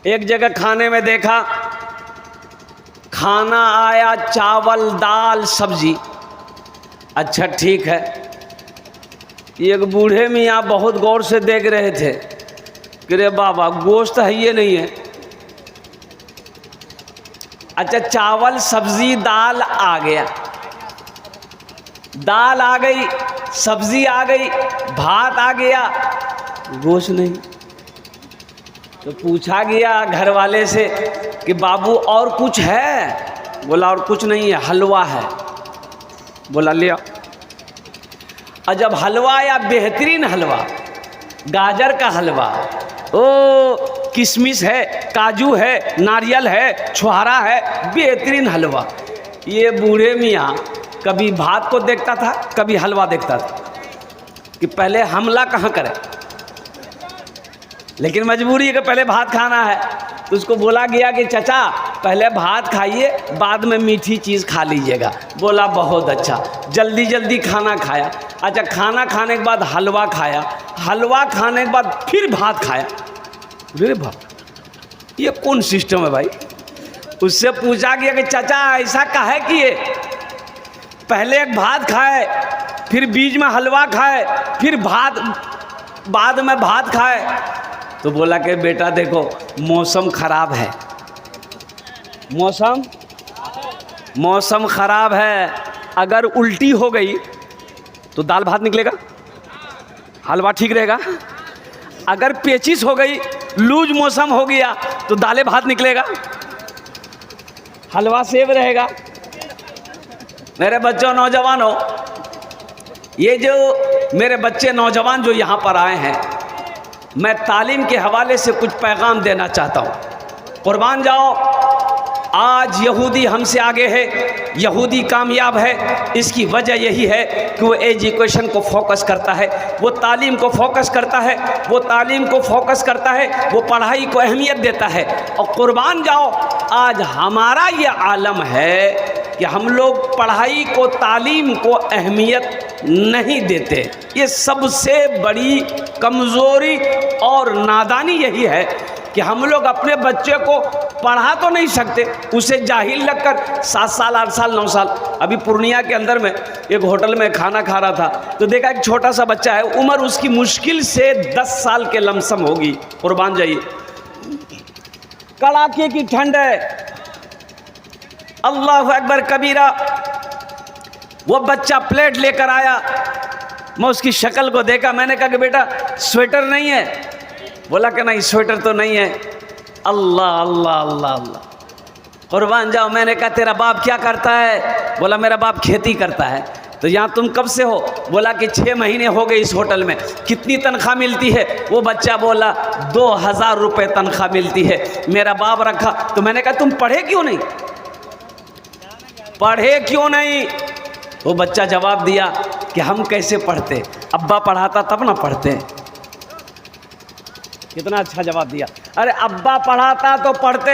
एक जगह खाने में देखा, खाना आया चावल दाल सब्जी। अच्छा ठीक है। एक बूढ़े मियाँ बहुत गौर से देख रहे थे कि रे बाबा गोश्त है ये नहीं है। अच्छा चावल सब्जी दाल आ गया, दाल आ गई, सब्जी आ गई, भात आ गया, गोश्त नहीं। तो पूछा गया घर वाले से कि बाबू और कुछ है? बोला और कुछ नहीं है, हलवा है। बोला ले आओ। और जब हलवा या बेहतरीन हलवा, गाजर का हलवा, ओ किशमिश है, काजू है, नारियल है, छुहारा है, बेहतरीन हलवा। ये बूढ़े मियाँ कभी भात को देखता था, कभी हलवा देखता था कि पहले हमला कहाँ करें, लेकिन मजबूरी है कि पहले भात खाना है। तो उसको बोला गया कि चाचा पहले भात खाइए, बाद में मीठी चीज़ खा लीजिएगा। बोला बहुत अच्छा। जल्दी जल्दी खाना खाया। अच्छा खाना खाने के बाद हलवा खाया, हलवा खाने के बाद फिर भात खाया। अरे बाप ये कौन सिस्टम है भाई? उससे पूछा गया कि चाचा ऐसा काहे किए? पहले एक भात खाए, फिर बीच में हलवा खाए, फिर भात, बाद में भात खाए। तो बोला कि बेटा देखो मौसम खराब है, मौसम खराब है। अगर उल्टी हो गई तो दाल भात निकलेगा, हलवा ठीक रहेगा। अगर पेचिश हो गई, लूज मौसम हो गया तो दालें भात निकलेगा, हलवा सेव रहेगा। मेरे बच्चों नौजवानों, ये जो मेरे बच्चे नौजवान जो यहाँ पर आए हैं, मैं तालीम के हवाले से कुछ पैगाम देना चाहता हूँ। कुर्बान जाओ, आज यहूदी हमसे आगे है, यहूदी कामयाब है। इसकी वजह यही है कि वो एजुकेशन को फोकस करता है, वो तालीम को फोकस करता है, वो तालीम को फोकस करता है, वो पढ़ाई को अहमियत देता है। और कुर्बान जाओ, आज हमारा ये आलम है कि हम लोग पढ़ाई को, तालीम को अहमियत नहीं देते। ये सबसे बड़ी कमज़ोरी और नादानी यही है कि हम लोग अपने बच्चे को पढ़ा तो नहीं सकते, उसे जाहिल लगकर 7 साल 8 साल 9 साल। अभी पूर्णिया के अंदर में एक होटल में खाना खा रहा था तो देखा एक छोटा सा बच्चा है, उम्र उसकी मुश्किल से 10 साल के लमसम होगी। कुर्बान जाइए, कड़ाके की ठंड है, अल्लाह अकबर कबीरा। वो बच्चा प्लेट लेकर आया, मैं उसकी शक्ल को देखा, मैंने कहा कि बेटा स्वेटर नहीं है? बोला कि नहीं स्वेटर तो नहीं है। अल्लाह अल्लाह अल्लाह अल्लाह। कुर्बान जाओ, मैंने कहा तेरा बाप क्या करता है? बोला मेरा बाप खेती करता है। तो यहाँ तुम कब से हो? बोला कि 6 महीने हो गए इस होटल में। कितनी तनख्वाह मिलती है? वो बच्चा बोला 2000 रुपये तनख्वाह मिलती है। मेरा बाप रखा। तो मैंने कहा तुम पढ़े क्यों नहीं, पढ़े क्यों नहीं? वो बच्चा जवाब दिया कि हम कैसे पढ़ते, अब्बा पढ़ाता तब ना पढ़ते। कितना अच्छा जवाब दिया। अरे अब्बा पढ़ाता तो पढ़ते।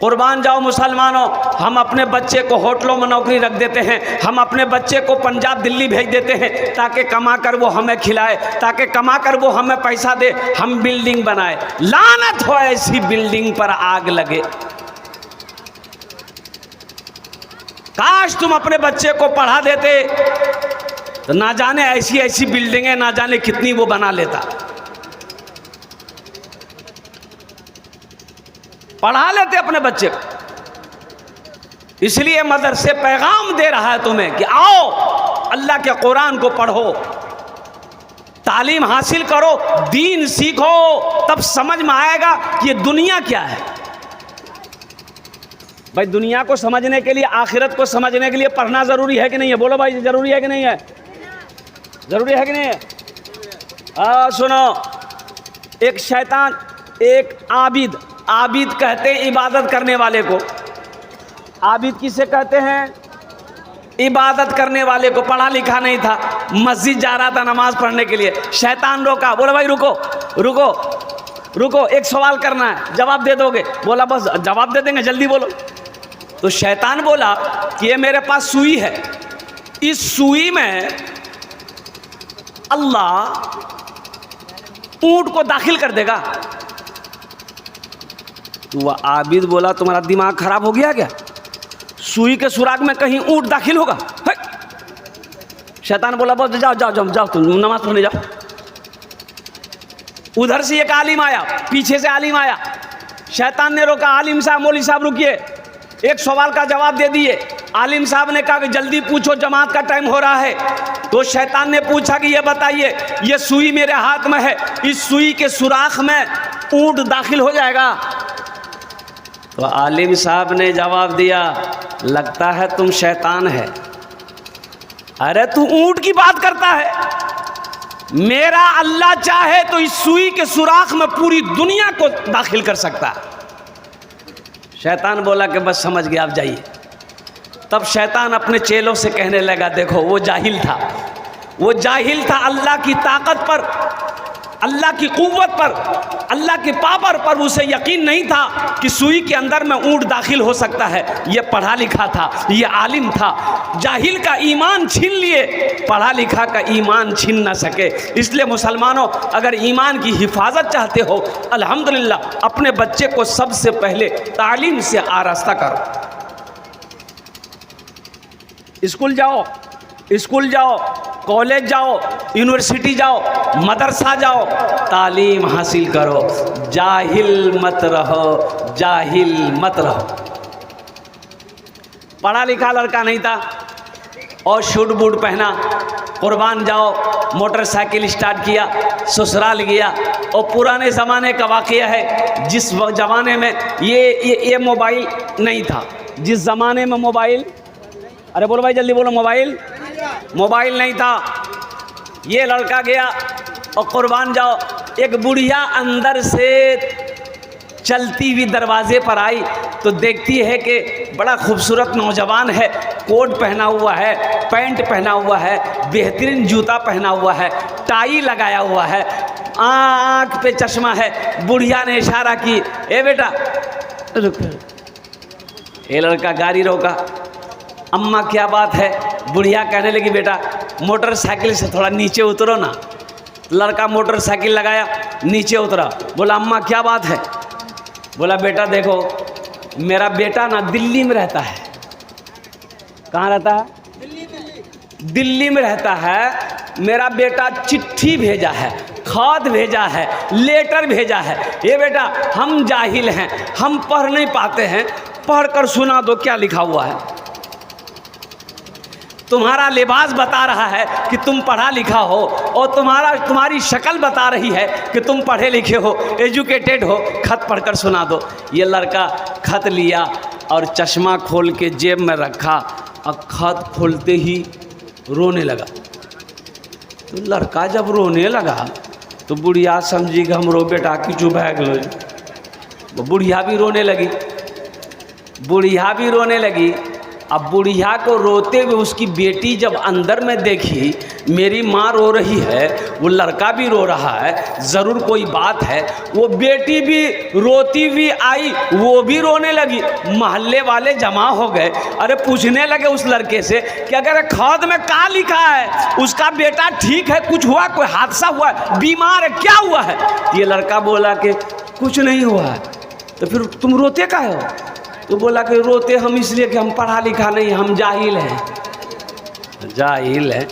कुर्बान जाओ मुसलमानों, हम अपने बच्चे को होटलों में नौकरी रख देते हैं, हम अपने बच्चे को पंजाब दिल्ली भेज देते हैं ताकि कमा कर वो हमें खिलाए, ताकि कमा कर वो हमें पैसा दे, हम बिल्डिंग बनाए। लानत हो ऐसी बिल्डिंग पर आग लगे। काश तुम अपने बच्चे को पढ़ा देते तो ना जाने ऐसी ऐसी बिल्डिंगें ना जाने कितनी वो बना लेता। पढ़ा लेते अपने बच्चे को। इसलिए मदरसे पैगाम दे रहा है तुम्हें कि आओ अल्लाह के कुरान को पढ़ो, तालीम हासिल करो, दीन सीखो, तब समझ में आएगा कि ये दुनिया क्या है। भाई दुनिया को समझने के लिए, आखिरत को समझने के लिए पढ़ना ज़रूरी है कि नहीं है? बोलो भाई ज़रूरी है कि नहीं है? ज़रूरी है कि नहीं है? सुनो, एक शैतान, एक आबिद, आबिद कहते हैं इबादत करने वाले को। आबिद किसे कहते हैं? इबादत करने वाले को। पढ़ा लिखा नहीं था, मस्जिद जा रहा था नमाज पढ़ने के लिए, शैतान रोका। बोला भाई रुको रुको रुको, एक सवाल करना है, जवाब दे दोगे? बोला बस जवाब दे देंगे, जल्दी बोलो। तो शैतान बोला कि ये मेरे पास सुई है, इस सुई में अल्लाह ऊंट को दाखिल कर देगा। तो वह आबिद बोला तुम्हारा दिमाग खराब हो गया क्या? सुई के सुराग में कहीं ऊँट दाखिल होगा? है? शैतान बोला बस जाओ जाओ जाओ जाओ तुम नमाज पढ़ने जाओ। उधर से एक आलिम आया, पीछे से आलिम आया। शैतान ने रोका, आलिम साहब मौलवी साहब रुकिए, एक सवाल का जवाब दे दिए। आलिम साहब ने कहा कि जल्दी पूछो, जमात का टाइम हो रहा है। तो शैतान ने पूछा कि ये बताइए, ये सुई मेरे हाथ में है, इस सुई के सुराख में ऊँट दाखिल हो जाएगा? तो आलिम साहब ने जवाब दिया, लगता है तुम शैतान है। अरे तू ऊँट की बात करता है? मेरा अल्लाह चाहे तो इस सुई के सुराख में पूरी दुनिया को दाखिल कर सकता है। शैतान बोला कि बस समझ गया, आप जाइए। तब शैतान अपने चेलों से कहने लगा, देखो वो जाहिल था, वो जाहिल था अल्लाह की ताकत पर, अल्लाह की कुव्वत पर, अल्लाह के पावर पर उसे यकीन नहीं था कि सुई के अंदर में ऊँट दाखिल हो सकता है। ये पढ़ा लिखा था, ये आलिम था। जाहिल का ईमान छीन लिए, पढ़ा लिखा का ईमान छीन ना सके। इसलिए मुसलमानों, अगर ईमान की हिफाजत चाहते हो, अल्हम्दुलिल्लाह अपने बच्चे को सबसे पहले तालीम से आरास्ता करो। स्कूल जाओ, स्कूल जाओ, कॉलेज जाओ, यूनिवर्सिटी जाओ, मदरसा जाओ, तालीम हासिल करो। जाहिल मत रहो, जाहिल मत रहो। पढ़ा लिखा लड़का नहीं था और शूट बूट पहना, कुर्बान जाओ, मोटरसाइकिल स्टार्ट किया, ससुराल गया। और पुराने ज़माने का वाक़या है, जिस ज़माने में ये मोबाइल नहीं था, जिस ज़माने में मोबाइल, अरे बोलो भाई जल्दी बोलो, मोबाइल नहीं था। ये लड़का गया और कुर्बान जाओ, एक बुढ़िया अंदर से चलती हुई दरवाजे पर आई तो देखती है कि बड़ा खूबसूरत नौजवान है, कोट पहना हुआ है, पैंट पहना हुआ है, बेहतरीन जूता पहना हुआ है, टाई लगाया हुआ है, आँख पे चश्मा है। बुढ़िया ने इशारा की, ए बेटा रुक। ये लड़का गाड़ी रोका, अम्मा क्या बात है? बुढ़िया कहने लगी, बेटा मोटरसाइकिल से थोड़ा नीचे उतरो ना। लड़का मोटरसाइकिल लगाया, नीचे उतरा, बोला अम्मा क्या बात है? बोला बेटा देखो, मेरा बेटा ना दिल्ली में रहता है। कहाँ रहता है? दिल्ली में रहता है। मेरा बेटा चिट्ठी भेजा है, खत भेजा है, लेटर भेजा है। ये बेटा हम जाहिल हैं, हम पढ़ नहीं पाते हैं, पढ़ कर सुना दो क्या लिखा हुआ है। तुम्हारा लिबास बता रहा है कि तुम पढ़ा लिखा हो, और तुम्हारी शक्ल बता रही है कि तुम पढ़े लिखे हो, एजुकेटेड हो, खत पढ़कर सुना दो। ये लड़का खत लिया और चश्मा खोल के जेब में रखा, और खत खोलते ही रोने लगा। तो लड़का जब रोने लगा तो बुढ़िया समझी कि हमरो बेटा की चुप है लो। बुढ़िया भी रोने लगी, बुढ़िया भी रोने लगी। अब बुढ़िया को रोते हुए उसकी बेटी जब अंदर में देखी, मेरी माँ रो रही है, वो लड़का भी रो रहा है, ज़रूर कोई बात है। वो बेटी भी रोती हुई आई, वो भी रोने लगी। मोहल्ले वाले जमा हो गए, अरे पूछने लगे उस लड़के से कि अगर खत में क्या लिखा है, उसका बेटा ठीक है, कुछ हुआ, कोई हादसा हुआ है, बीमार है, क्या हुआ है? ये लड़का बोला कि कुछ नहीं हुआ है। तो फिर तुम रोते का हो? तो बोला कि रोते हम इसलिए कि हम पढ़ा लिखा नहीं, हम जाहिल हैं। जाहिल है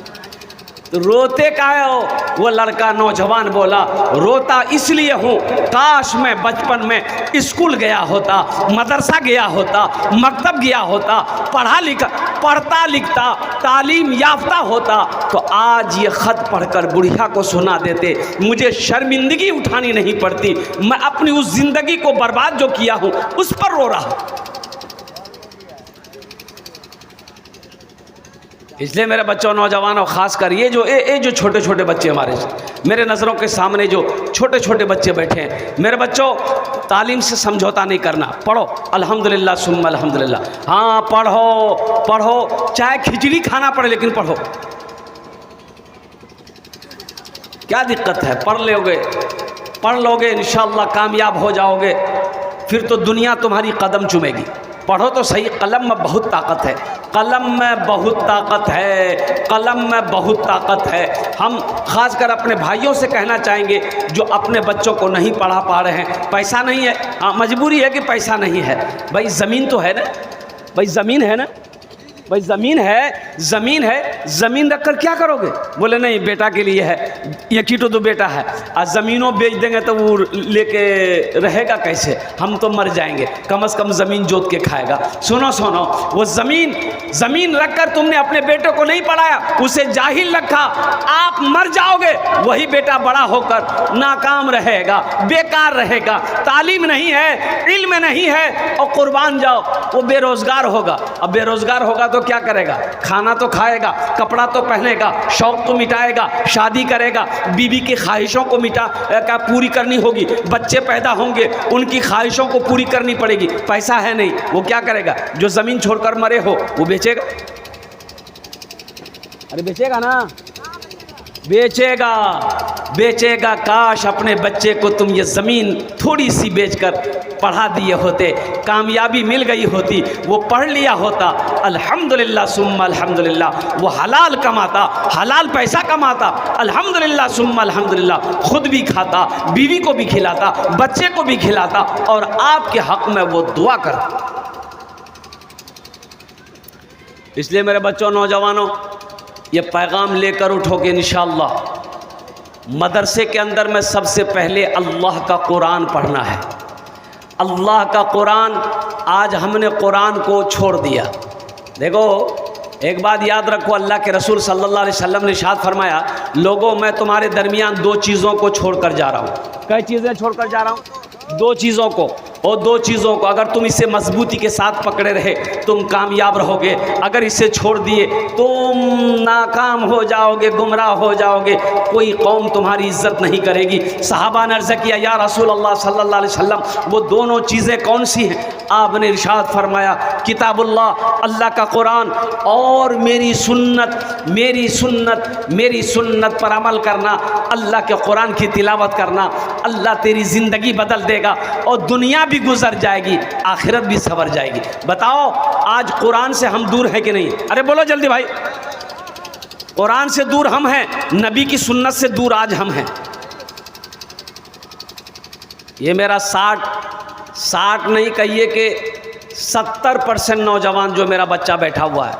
तो रोते काहे हो? वो लड़का नौजवान बोला, रोता इसलिए हूँ, काश मैं बचपन में स्कूल गया होता, मदरसा गया होता, मकतब गया होता, पढ़ता लिखता, तालीम याफ्ता होता, तो आज ये ख़त पढ़कर बुढ़िया को सुना देते, मुझे शर्मिंदगी उठानी नहीं पड़ती। मैं अपनी उस ज़िंदगी को बर्बाद जो किया हूँ उस पर रो रहा हूँ। इसलिए मेरे बच्चों, नौजवानों, ख़ास कर ये जो छोटे छोटे बच्चे हमारे मेरे नज़रों के सामने जो छोटे छोटे बच्चे बैठे हैं, मेरे बच्चों तालीम से समझौता नहीं करना। पढ़ो, अल्हम्दुलिल्लाह सुम्मा अल्हम्दुलिल्लाह। हाँ पढ़ो, चाहे खिचड़ी खाना पड़े, लेकिन पढ़ो। क्या दिक्कत है? पढ़ लोगे इंशाअल्लाह कामयाब हो जाओगे, फिर तो दुनिया तुम्हारी कदम चूमेगी। पढ़ो तो सही, कलम में बहुत ताकत है, कलम में बहुत ताकत है, कलम में बहुत ताकत है। हम खासकर अपने भाइयों से कहना चाहेंगे जो अपने बच्चों को नहीं पढ़ा पा रहे हैं, पैसा नहीं है, हाँ मजबूरी है कि पैसा नहीं है, भाई ज़मीन तो है ना, भाई ज़मीन है ना, भाई ज़मीन है, ज़मीन है, ज़मीन रख कर क्या करोगे? बोले नहीं बेटा के लिए है, ये कीटो तो बेटा है, और ज़मीनों बेच देंगे तो वो लेके रहेगा कैसे? हम तो मर जाएंगे, कम से कम ज़मीन जोत के खाएगा। सुनो सुनो, वो ज़मीन रख कर तुमने अपने बेटे को नहीं पढ़ाया, उसे जाहिल रखा, आप मर जाओगे, वही बेटा बड़ा होकर नाकाम रहेगा, बेकार रहेगा, तालीम नहीं है, इल्म नहीं है, और कुर्बान जाओ वो बेरोज़गार होगा। अब बेरोज़गार होगा तो क्या करेगा? खाना तो खाएगा, कपड़ा तो पहनेगा, शौक तो मिटाएगा, शादी करेगा, बीवी की ख्वाहिशों को पूरी करनी होगी, बच्चे पैदा होंगे, उनकी ख्वाहिशों को पूरी करनी पड़ेगी, पैसा है नहीं, वो क्या करेगा? जो ज़मीन छोड़कर मरे हो वो बेचेगा, अरे बेचेगा ना, बेचेगा, बेचेगा। काश अपने बच्चे को तुम ये ज़मीन थोड़ी सी बेचकर पढ़ा दिए होते, कामयाबी मिल गई होती, वो पढ़ लिया होता, अल्हम्दुलिल्लाह सुम्मा अल्हम्दुलिल्लाह, वो हलाल कमाता, हलाल पैसा कमाता, अल्हम्दुलिल्लाह सुम्मा अल्हम्दुलिल्लाह, खुद भी खाता, बीवी को भी खिलाता, बच्चे को भी खिलाता, और आपके हक़ में वो दुआ करता। इसलिए मेरे बच्चों, नौजवानों, ये पैगाम लेकर उठोगे इंशाअल्लाह। मदरसे के अंदर में सबसे पहले अल्लाह का कुरान पढ़ना है, अल्लाह का कुरान। आज हमने कुरान को छोड़ दिया। देखो एक बात याद रखो, अल्लाह के रसूल सल्लल्लाहु अलैहि वसल्लम ने इरशाद फरमाया, लोगों मैं तुम्हारे दरमियान दो चीज़ों को छोड़कर जा रहा हूँ। कई चीज़ें छोड़कर जा रहा हूँ? दो चीज़ों को, और दो चीज़ों को अगर तुम इसे मजबूती के साथ पकड़े रहे तुम कामयाब रहोगे, अगर इसे छोड़ दिए तुम नाकाम हो जाओगे, गुमराह हो जाओगे, कोई कौम तुम्हारी इज्जत नहीं करेगी। सहाबा ने अर्ज़ किया, या रसूल अल्लाह सल्लल्लाहु अलैहि वसल्लम, वो दोनों चीज़ें कौन सी हैं? आपने इरशाद फरमाया, किताबुल्लाह, अल्लाह का कुरान, और मेरी सुन्नत, मेरी सुन्नत, मेरी सुन्नत पर अमल करना, अल्लाह के कुरान की तिलावत करना। अल्लाह तेरी ज़िंदगी बदल देगा, और दुनिया भी गुजर जाएगी, आखिरत भी सवर जाएगी। बताओ आज कुरान से हम दूर हैं कि नहीं? अरे बोलो जल्दी भाई। कुरान से दूर हम हैं, नबी की सुन्नत से दूर आज हम हैं। ये मेरा 60 नहीं कहिए कि 70% नौजवान जो मेरा बच्चा बैठा हुआ है,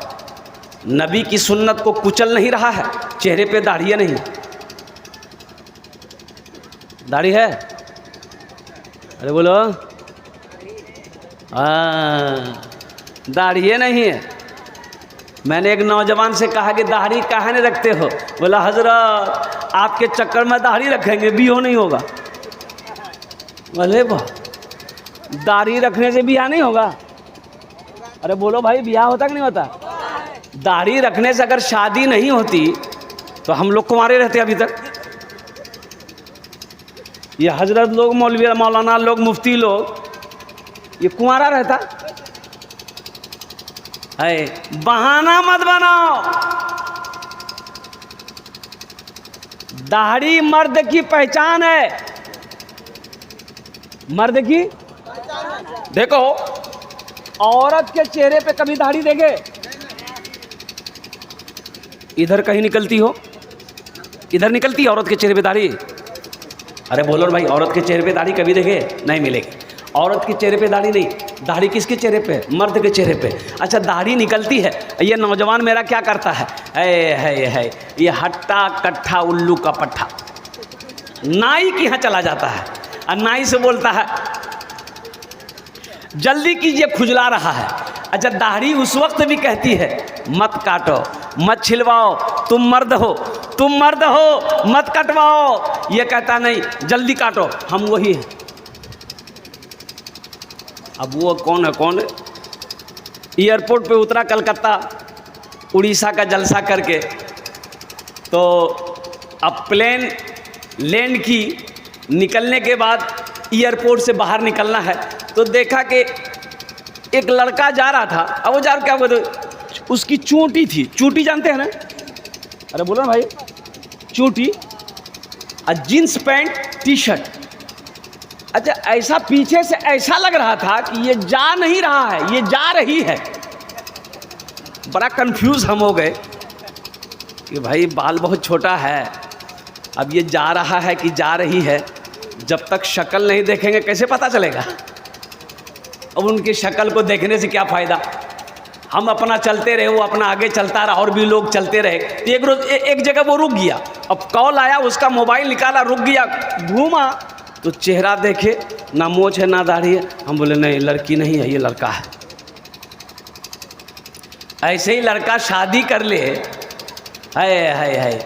नबी की सुन्नत को कुचल नहीं रहा है। चेहरे पे दाढ़ी नहीं, दाढ़ी है? अरे बोलो, दाढ़ी नहीं है। मैंने एक नौजवान से कहा कि दाढ़ी काहे नहीं रखते हो? बोला हजरत आपके चक्कर में दाढ़ी रखेंगे, बियाह नहीं होगा। बोले वाह, दाढ़ी रखने से बियाह नहीं होगा? अरे बोलो भाई, बियाह होता कि नहीं होता? दाढ़ी रखने से अगर शादी नहीं होती तो हम लोग कुंवारे रहते अभी तक। ये हजरत लोग, मौलवी मौलाना लोग, मुफ्ती लोग, ये कुंवारा रहता है। बहाना मत बनाओ, दाढ़ी मर्द की पहचान है, मर्द की। देखो औरत के चेहरे पे कभी दाढ़ी देखे? इधर कहीं निकलती हो? इधर निकलती है औरत के चेहरे पे दाढ़ी? अरे बोलो भाई, औरत के चेहरे पे दाढ़ी कभी देखे? नहीं मिलेगी। औरत के चेहरे पे दाढ़ी नहीं, दाढ़ी किसके चेहरे पे? मर्द के चेहरे पे। अच्छा दाढ़ी निकलती है, ये नौजवान मेरा क्या करता है? है ये हट्टा कट्ठा उल्लू का पट्ठा, नाई के यहाँ चला जाता है और नाई से बोलता है जल्दी कीजिए खुजला रहा है। अच्छा दाढ़ी उस वक्त भी कहती है मत काटो, मत छिलवाओ, तुम मर्द हो, तुम मर्द हो, मत कटवाओ। ये कहता नहीं जल्दी काटो, हम वही हैं। अब वो कौन है? कौन है? एयरपोर्ट पे उतरा कलकत्ता, उड़ीसा का जलसा करके, तो अब प्लेन लैंड की, निकलने के बाद एयरपोर्ट से बाहर निकलना है, तो देखा कि एक लड़का जा रहा था। अब वो जा क्या बोलते, उसकी चोटी थी, चोटी जानते हैं ना? अरे बोलो ना भाई, चोटी, जींस पैंट टी शर्ट, अच्छा, ऐसा पीछे से ऐसा लग रहा था कि ये जा नहीं रहा है, ये जा रही है। बड़ा कंफ्यूज हम हो गए कि भाई बाल बहुत छोटा है, अब ये जा रहा है कि जा रही है। जब तक शक्ल नहीं देखेंगे कैसे पता चलेगा? अब उनकी शक्ल को देखने से क्या फ़ायदा। हम अपना चलते रहे, वो अपना आगे चलता रहा और भी लोग चलते रहे। तो एक रोज़ एक जगह वो रुक गया। अब कॉल आया, उसका मोबाइल निकाला, रुक गया, घूमा तो चेहरा देखे, ना मोछ है ना दाढ़ी है। हम बोले नहीं, लड़की नहीं है, ये लड़का है। ऐसे ही लड़का शादी कर ले, है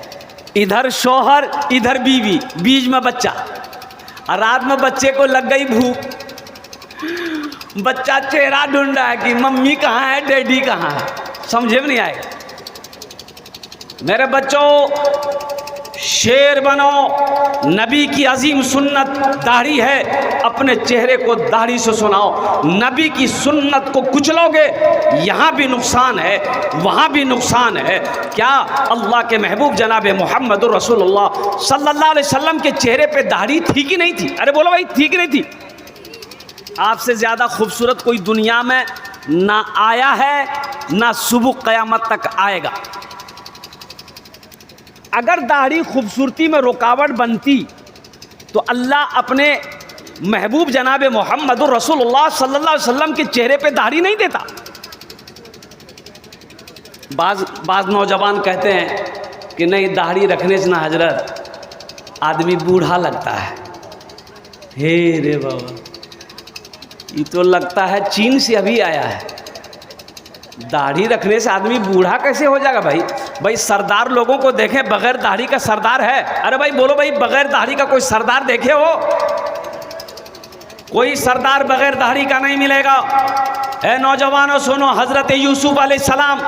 इधर शौहर इधर बीवी, बीच में बच्चा, और रात में बच्चे को लग गई भूख। बच्चा चेहरा ढूंढ रहा है कि मम्मी कहाँ है, डैडी कहाँ है, समझे में नहीं आएगा। मेरे बच्चों, शेर बनो। नबी की अजीम सुन्नत दाढ़ी है, अपने चेहरे को दाढ़ी से सुनाओ। नबी की सुन्नत को कुचलोगे, यहाँ भी नुकसान है, वहाँ भी नुकसान है। क्या अल्लाह के महबूब जनाब मोहम्मद रसूलुल्लाह सल्लल्लाहु अलैहि वसल्लम के चेहरे पे दाढ़ी थी कि नहीं थी? अरे बोलो भाई, थी कि नहीं थी? आपसे ज़्यादा खूबसूरत कोई दुनिया में ना आया है, ना सुबह क़यामत तक आएगा। अगर दाढ़ी खूबसूरती में रुकावट बनती तो अल्लाह अपने महबूब जनाब मोहम्मद रसूलुल्लाह सल्लल्लाहु अलैहि वसल्लम के चेहरे पे दाढ़ी नहीं देता। बाज़ नौजवान कहते हैं कि नहीं, दाढ़ी रखने से ना हजरत आदमी बूढ़ा लगता है। हे रे बाबा, ये तो लगता है चीन से अभी आया है। दाढ़ी रखने से आदमी बूढ़ा कैसे हो जाएगा? भाई सरदार लोगों को देखें, बगैर दाढ़ी का सरदार है। अरे भाई बोलो भाई, बगैर दाढ़ी का कोई सरदार देखे हो? कोई सरदार बगैर दाढ़ी का नहीं मिलेगा। ए नौजवानों सुनो, हजरत यूसुफ अलैहिस्सलाम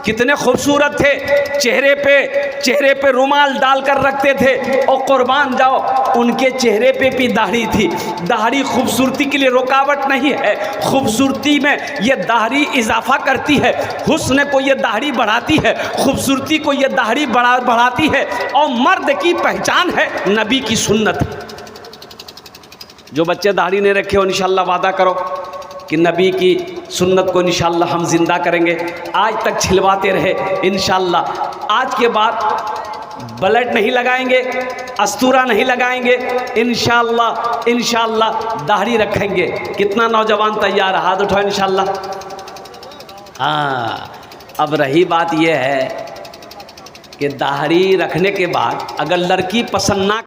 कितने खूबसूरत थे, चेहरे पे रुमाल डालकर रखते थे और कुर्बान जाओ, उनके चेहरे पे भी दाढ़ी थी। दाढ़ी खूबसूरती के लिए रुकावट नहीं है, खूबसूरती में ये दाढ़ी इजाफा करती है, हुस्न को ये दाढ़ी बढ़ाती है, खूबसूरती को ये दाढ़ी बढ़ाती है। और मर्द की पहचान है नबी की सुन्नत। जो बच्चे दाढ़ी नहीं रखे हो, इंशाअल्लाह वादा करो कि नबी की सुन्नत को इंशाअल्लाह हम जिंदा करेंगे। आज तक छिलवाते रहे, इंशाअल्लाह आज के बाद ब्लेड नहीं लगाएंगे, अस्तूरा नहीं लगाएंगे, इंशाअल्लाह दाढ़ी रखेंगे। कितना नौजवान तैयार है? हाथ उठाओ इंशाअल्लाह। हाँ, अब रही बात यह है कि दाढ़ी रखने के बाद अगर लड़की पसंद ना